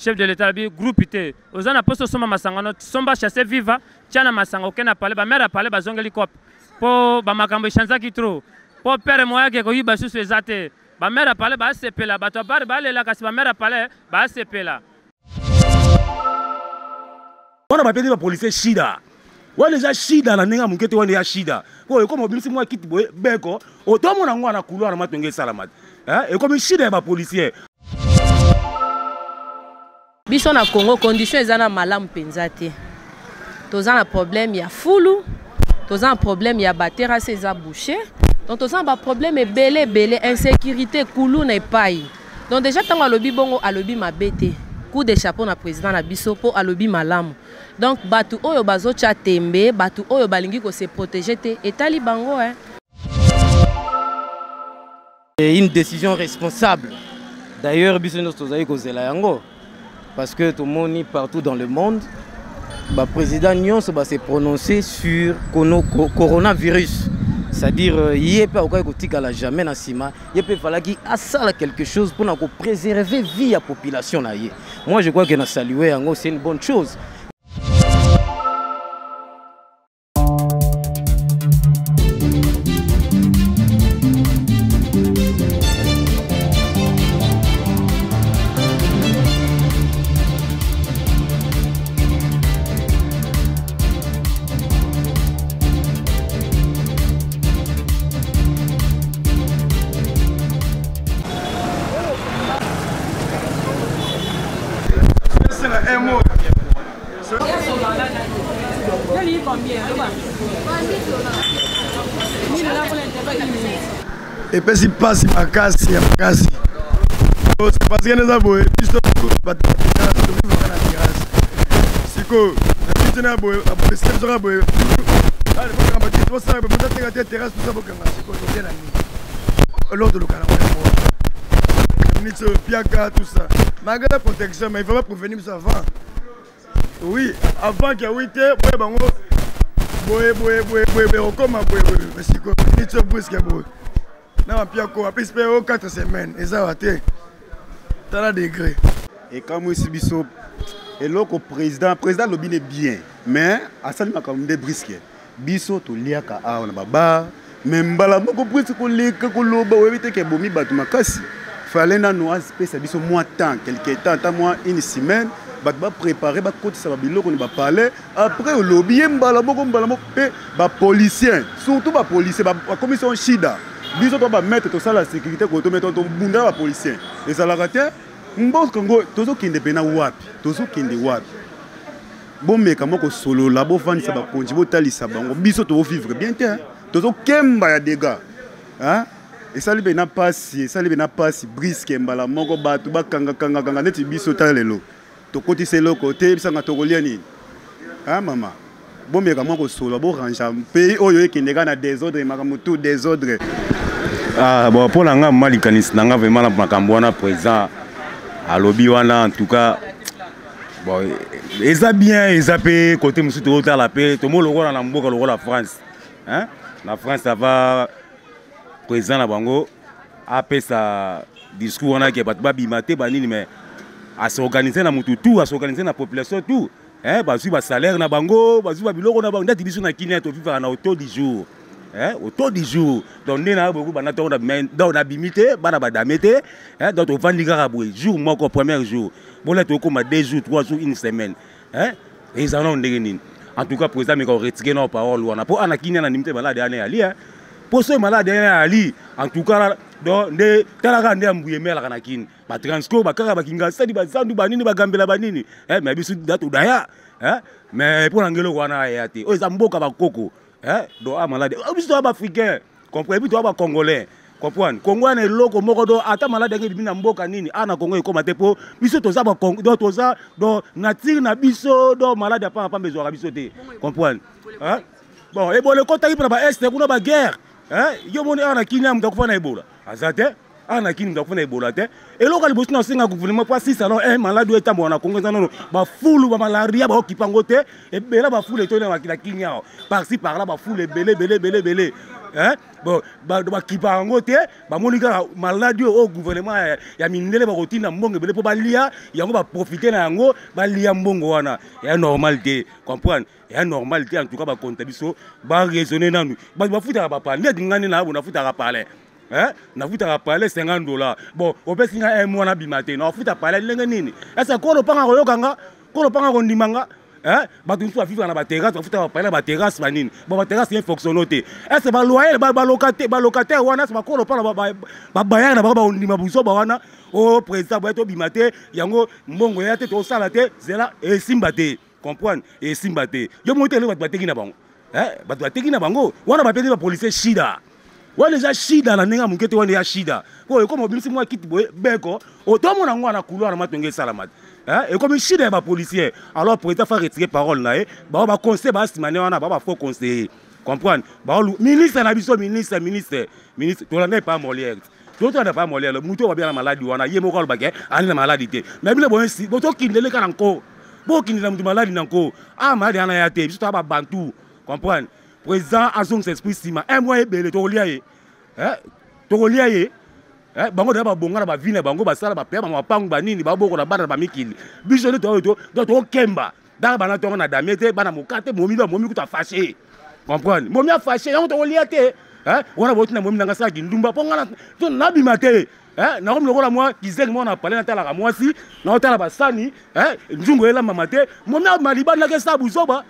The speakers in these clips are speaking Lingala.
chef de l'état bi groupe ité ozana poso soma masangano somba chassé viva tiana masanga okena parler ba mère parler ba zongeli cop po ba makambo chanza ki trop po père moya ke ko yiba susu ezate ba mère parler ba sepela ba to ba lela kasi ba mère parler ba sepela on a pas payé ba policier shida ouais déjà shida na ninga mukete wana ya shida ko comme mobilisi moi kiti boye beko otomo na ngwana couloir na matonge salamat et comme shida ba policier biso na Congo condition ezana malamu penza te tozana problème ya fulu tozana problème ya batera seza boucher donc tozana ba problème belé insécurité kulu na epai donc déjà tango alobi bongo alobi mabete coup de chapeau na président na biso po alobi malamu donc batu oyo bazo cha tembe batu oyo balingi ko se protéger te etali bango C'est une décision responsable. D'ailleurs biso nous tozali ko zela yango parce que tout le monde partout dans le monde le président nyonso va se prononcer sur coronavirus. C'est-à-dire il est pas au cas que la jamais na sima, il peut falloir qu'il a quelque chose pour préserver vie à population na yé. Moi je crois que na saluer yango c'est une bonne chose. Et puis si passe ma casse, c'est parce que nous avons tout ça. Malgré la protection, mais il faut pas prévenir ça avant. Oui, avant qu'il y ait 8 heures, on 4 semaines, et ça va être 30 degrés. Et comme je suis et le président lobby est bien, mais à ça il m'a comme des brisques. Biso to liaka a on baba, même bala moko brisque ko leka ko loba webite ke bomi batu makasi. Fallait na no espèce biso moins temps, quelque temps, moins une semaine. Va préparer ba côté ça va biloko ni ba parler après au lobby mbala moko ba policier surtout ba policier ba commission shida biso to ba mettre to ça la sécurité ko to mettre to bunda ba policier et ça la raté mbos Congo tozo kinde pena wapi tozo kinde wapi bon meka moko solo la bo vandi ça ba konji bo talisa bango biso to vivre bien te tozo kemba ya dégâts hein et ça libe na passe brisque mbala moko batu ba kanga neti biso talelo to côté c'est le côté bisanga to koliani ah maman bon mais comment ko solo bo ranger pays oyo ki ndeka na désordre makamu tout désordre ah bon pour nga malikanis nanga vraiment na makambo wana président à lobby wana en tout cas bon eza bien eza pe côté musu to ta la paix to mo lo na mboka lo la France hein la France ça va président na bango après ça discours wana ke bat ba bimate banini mais à s'organiser na mutu tout, à s'organiser na population tout. Hein, basu ba salaire na bango, basu ba biloko na bango, ndati biso na kinia to vivre na auto du jour. Hein, auto du jour. Donc na beaucoup bana to na bimité, bana ba damete, hein, donc on vandi garaboué, jour moko premier jour. Bon là to comme 2 jours, 3 jours, une semaine. Hein? Et ils en ont ndengeni. En tout cas président mais ko retirer nos paroles wana po ana kinia na nimite malade ane ali hein. Pour ce malade ane ali, en tout cas donc ne talaka nde ambuye mela kana kini ba transco ba kaka ba kinga sadi ba sandu banini ba gambela banini mais bisu datu daya mais pour ngelo wana yati o zamboka ba koko do a malade bisu ba africain comprenez bisu ba congolais comprendre Congo na loko moko do ata malade ngi bina mboka nini ana Congo ekoma te po bisu toza ba Congo do toza do nature na biso do malade pa besoin biso te comprendre bon et bon le kota ki ba est kuna ba guerre yo moni ana kinya mtakufana ebola azate ana kini mtakufana ebola te eloko libosi na singa gouvernement pas si salon malade eta mona Congo nano ba fulu ba malaria ba okipango te e bela ba fulu to na makila kinya par ci par là ba fulu belé bon bakipa yango te bamoni kaka maladi au gouvernement ya mindele bakotinda mbongo ebele mpo balia yango baprofite na yango balia mbongo wana ya normal te comprendre ya normal te en tout cas bakonta biso baraisonne nanu bato bafutaka bapale ndeti ngani na abo nafutaka pale nafutaka pale $50 bon opesi nga un mois nabima te nafuta pale ndenge nini ese kolo panga koyokanga kolo panga kondimanga bato mosusu bafivaka na baterrasse bafutaka bapale na baterrasse banini bon baterrasse ye fonctionne te ese baloyer balocataire wana ese bakolo panga babayaka na bango bakondima buzoba wana o président boye tobima te yango mbongo ya te tosala te zela esimba te comprendre esimba te yo moi te eloko bato bateki na bango bato bateki na bango wana bapesi bapolisier shida wana eza shida na ndenge ya moke te wana ya shida po ekoma obimisi mwa kiti boye beko otomona yango wana couloir na matonge esalama ekomi shida ya bapolisier alors président fa retirer parole na ye bao baconseil baasimane wana bao bafaux conseiller comprendre ministre na biso ministre tolanda epa molière totanda pa molière mutu oyo babia na maladi wana ye moko alobake ani na maladi te mais bino boyesi botokindeleka na nko bokindela mutu maladi na nko maladi ana ya te biso toya babantu comprendre président azongisa esprit nsima un mois ebele tokolia ye tokolia ye bango deya babonga na bavile na bango basala bapea bamapangu banini babokola bana na bamikili biso nde tokokemba daka bana tongo na damie te bana moka te momi bamomi kuta fashe comprendre momi afashe yango tokolia te wana botina momi nanga salaki ndumba mpo ngana nabima te nakomi lokola mwa kizeki mwa na pale natalaka mwasi naotala basani nzungu elambama te momi malibani nake sa buzoba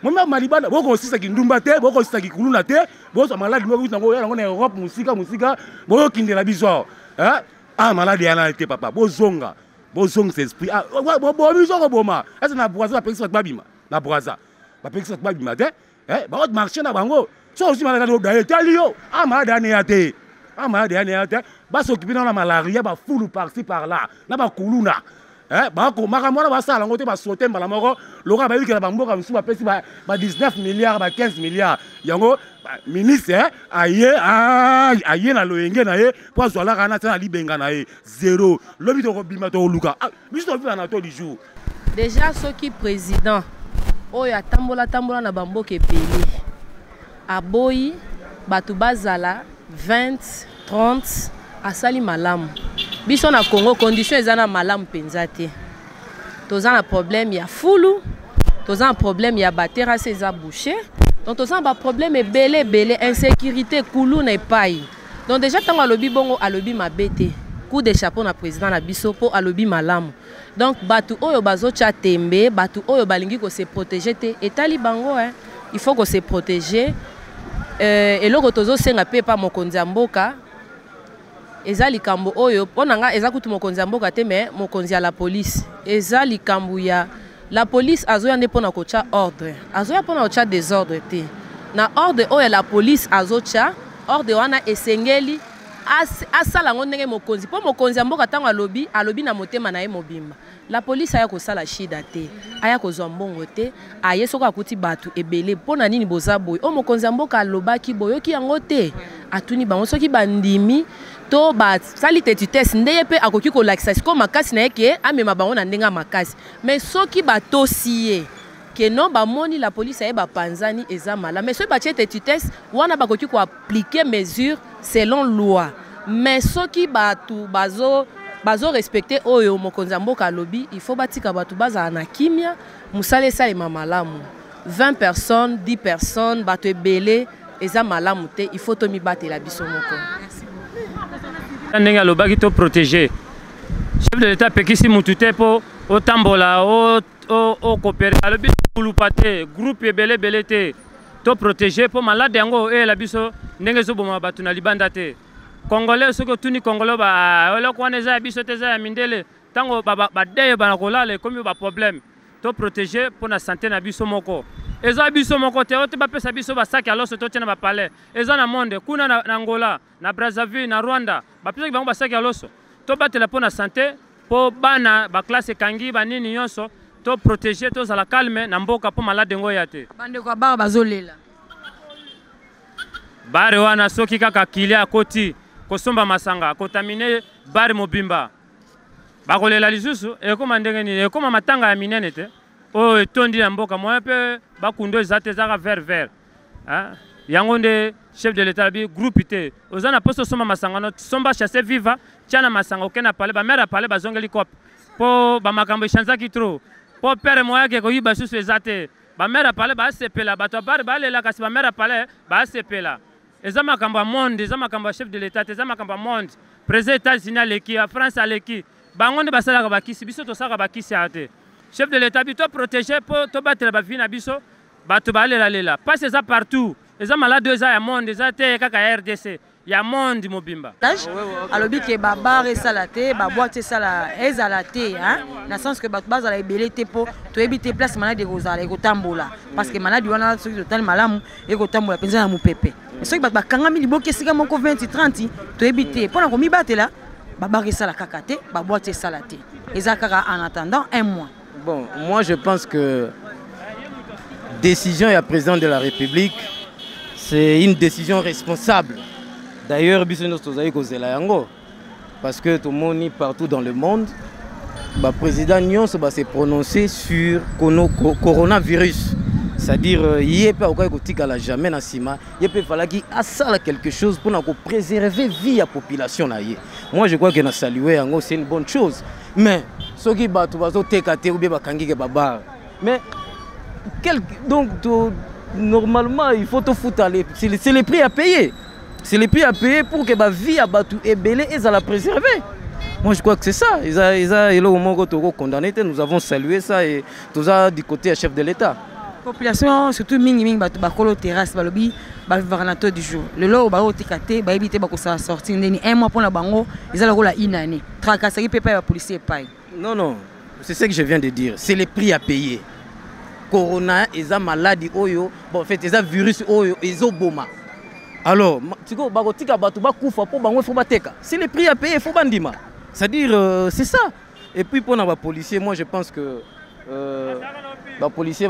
Mama malibana boko sisa kindumba te boko sisa kikuluna te boko maladi moko nango ya nango na Europe musika boko kindela biso maladi yana te papa bozonga ses esprit bo biso ko boma asa na braza ba pekisa babima na braza ba pekisa babima te ba ot marché na bango so aussi maladi do daye talio maladi yana te ba s'occuper na malaria ba fulu par-ci par-là na ba kuluna makamwana basala ngo te basote mbala moko loka bayikela bamboka misu bapesi ba 19 milliards ba 15 milliards yango ministre aye na loyenge na ye po azwalaka na tena libenga na ye zéro lobi tokobima tokoluka biso toviva na to du jour déjà soki président oyo atambola na bamboka ebele aboyi bato bazala 20 30 asali malamu biso na Congo condition eza na malamu penza te toza na problème ya fulu toza na problème ya baterrasse eza bouché donc toza na problème ebele insécurité kulu na epai donc déjà tango alobi bongo alobi mabe te coup de chapeau na président na biso po alobi malamu donc batu oyo bazotia tembe batu oyo balingi ko se protéger te etali bango il faut ko se protéger eloko tozo senga pe pa mokonzi ya mboka eza likambo oyo ponanga eza kutu mokonzi ya mboka te mais mokonzi ya la police eza likambo ya la police azoya nde pona kocha ordre azoya pona kocha désordre te na ordre oyo la police azocha ordre wana esengeli asala ngo ndenge mokonzi po mokonzi ya mboka tango alobi na motema na ye mobimba la police aya kosala shida te aya kozwa mbongo te aye soko akuti batu ebele pona nini boza boy o mokonzi ya mboka alobaki boyoki yango te atuni bango soki bandimi to basali te tutesse ndeye pe akoki kolakisa siko makasi na ye ke amema bango na ndenge makasi mais soki batosi ye ke non bamoni la police aye bapanzani eza mala mais soki batie te tutesse wana bakoki koappliquer mesure selon loi mais soki batu bazo respecter oyo mokonzi ya mboka alobi il faut batika batu bazala na kimia musala esalema malamu 20 personnes 10 personnes bato ebele eza malamu te il faut tomibatela biso moko. Ndenge alobaki to protéger chef de l'état pekisi mutu te po otambola o coopérer alobi kulupa te groupe ebele te to protéger po malade yango la biso ndenge ezoboma bato na libanda te congolais soki otuni congolais eloko wana eza ya biso te eza ya mindele ntango badeye bana kolala ekomi baproblème to protéger mpo na santé na biso moko eza biso moko te ote bapesa biso basaki aloso totia na bapalais eza na monde kuna na Angola na Brazzaville na Rwanda bapesaki bango basaki aloso to batela mpo na santé mpo bana baklasse ekangi banini nyonso to protéger tozala calme na mboka mpo malade ngo ya te bandeko abara bazolela bare wana soki kaka kilia akoti kosomba masanga kotamine bare mobimba bakolela lisusu ekoma ndenge nini ekoma matanga ya minene te oyo etondi na mboka moya mpe bakundo eza te ezaka vert yango nde chef de l'état bi groupe te oza na poste soma masangano somba chasse viva tiana masanga okena pale ba mère pale bazongeli cop po ba makambo echanzaki trop po père moyake koyiba susu eza te ba mère pale ba sepela bato bari balela kasi ba mère pale ba sepela eza makambo ya monde eza makambo ya chef de l'état eza makambo ya monde président États-Unis aleki ya France aleki bango nde basalaka bakisi biso tosalaka bakisi ate chef de l'état bi to protéger po to batela ba vie na biso bato balela lela passe eza partout eza malade eza ya monde eza te kaka ya RDC ya monde mobimba alobi ke babar esala te baboite esala ezala te na sens que bato bazala ebele te mpo toyebi te place maladi ekozala ekotambola parce que maladi wana soki totali malamu ekotambola mpenza na mopepe soki bato bakangami liboki esika moko 20-30 toyebi te mpo na komibatela babar esala kaka te baboite esala te eza kaka en attendant un mois. Bon, moi je pense que décision du président de la République, c'est une décision responsable. D'ailleurs, parce que tout le monde partout dans le monde, le président Nyon s'est prononcé sur coronavirus. C'est-à-dire, il n'y a pas jamais il peut falloir qu'il y quelque chose pour préserver la vie de la population. Moi, je crois que salué, c'est une bonne chose. Mais, ceux qui mais donc, normalement, il faut te foutre. C'est les prix à payer. C'est les prix à payer pour que la vie est belle et la préserver. Moi, je crois que c'est ça. Nous avons salué ça et tout ça du côté du chef de l'État. La population, surtout mingi bakolo terrasse balobi bavivanato du jour. Le lot ba otikate ba éviter ba ko ça sortir ndeni un mois pour la bango, ils allaient la une année. Tracasserie peut pas la police paye. Non, c'est ce que je viens de dire. C'est les prix à payer. Corona, eza maladie oyo, bon en fait eza virus oyo, ezoboma. Alors, tiko bakotika batu bakufa po bango faut bateka. C'est les prix à payer, faut bandima. C'est-à-dire c'est ça. Et puis pour les policiers, moi je pense que les policiers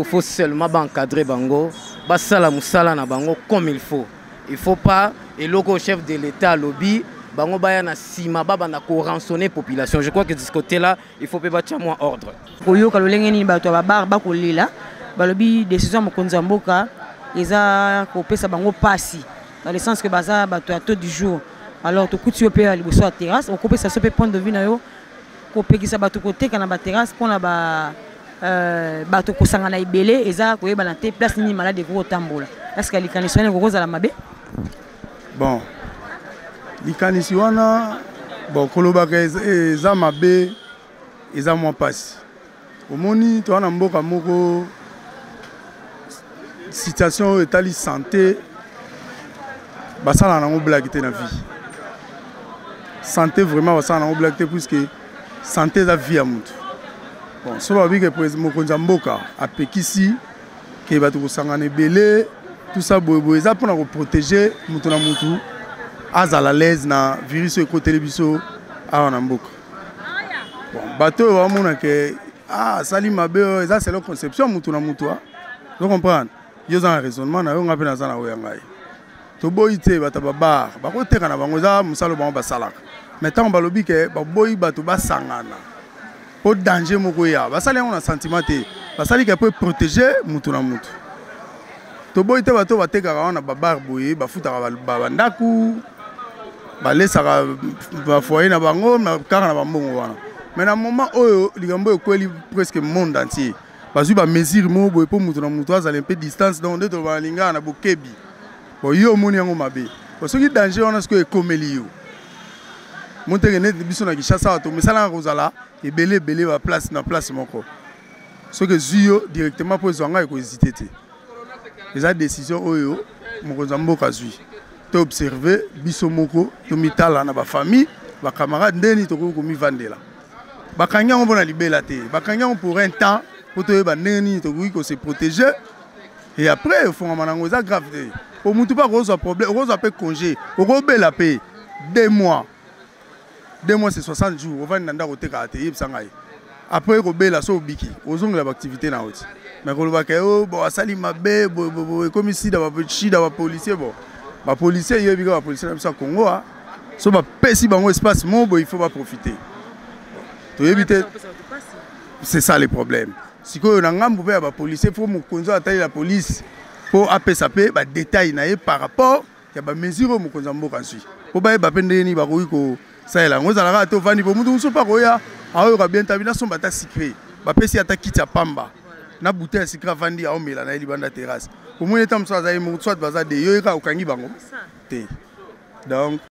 faut seulement encadrer bango, basala musala na bango comme il faut. Il faut pas et le chef de l'État lobby bango baya na sima baba na ko rançonner population. Je crois que de ce côté-là, il faut bâtir moins ordre. Koyo kalolenge ni bato ba bar ba kolela, balobi décision mokonzi mboka eza ko pesa bango pasi. Dans le sens que baza bato à tout du jour. Alors to kuti opé à liboso à terrasse, on coupe ça se point de vue na yo. Ko pekisa bato côté kana ba terrasse pona ba bato ko sangana ibele eza ko yeba na te place ni malade ko tambola. Est-ce que likanisi wana ko kozala mabe? Bon. Likanisi wana bon kolobaka eza mabe eza mwa pasi. Omoni to wana mboka moko situation etali santé basala nango blague te na vie. Santé vraiment basala nango blague te puisque santé eza vie ya mutu. Bon, so babi ke président mokonzi mboka apekisi ke bato kosangana ebele tout ça boye eza mpona koprotéger mutu na mutu azala l'aise na virus ekoteli biso awa na mboka. Bon, bato oyo bamona ke asali mabe oyo eza selo conception mutu na mutu zo comprendre yo za na raisonnement na yo nga mpe naza na oyo ya ngai toboyi te bato babar bakoteka na bango eza mosalo bango basalaka mais ntango balobi ke baboyi bato basangana po danger moko ya basali yango na sentiment te basali ke po protéger mutu na mutu toboyi te bato batekaka wana babar boye bafutaka bandako balesaka bafoyer na bango kaka na bambongo wana mais na moment oyo likambo ekweli presque monde entier bazwi bamesure moko boye mpo mutu na mutu azala un peu distance donc nde tobalingaka na bokebi bon yo omoni yango mabe soki danger wana sikoyo ekomeli yo monteke neti biso na Kinshasa awa tomesalaka kozala ebele baplace na place moko soki ezwi yo directement mpo ezwa ngai ekohésite te eza décision oyo mokonzi ya mboka azwi toobserve biso moko tomitala na bafamille bacamarade ndeni tokoki komivandela bakangi yango mpona libela te bakangi yango pour un temps mpo toyeba ndenge nini tokoki kose protéger et après efongama nango eza grave te po mutu mpe akozwa problème okozwa mpe congé okobela mpe 2 mois c'est 60 jours ovandi na ndako otekaka te yebisa ngai après ekobela so obiki ozongela baactivité na oti mais kolobaka yo bo asali mabe ekomi shida bapolicier bon bapolicier yo ebika bapolicier na biso ya Congo so bapesi bango espace mo il faut baprofiter toyebi te c'est ça le problème sikoyo na ngambo mpe ya bapolicier fo mokonzi atali la police pour apesa pe ba détail na ye par rapport ya ba mesure mokonzi mboka nsi po ba ba pende ni ba ko ko saela ngozala ka to vandi po mutu so pa ko ya ayo ka bien tabina somba ta secret ba pesi ata kitya pamba na bouteille secret vandi a omela na libanda terrasse au moins etam so azayi mo soit baza de yo ka okangi bango te donc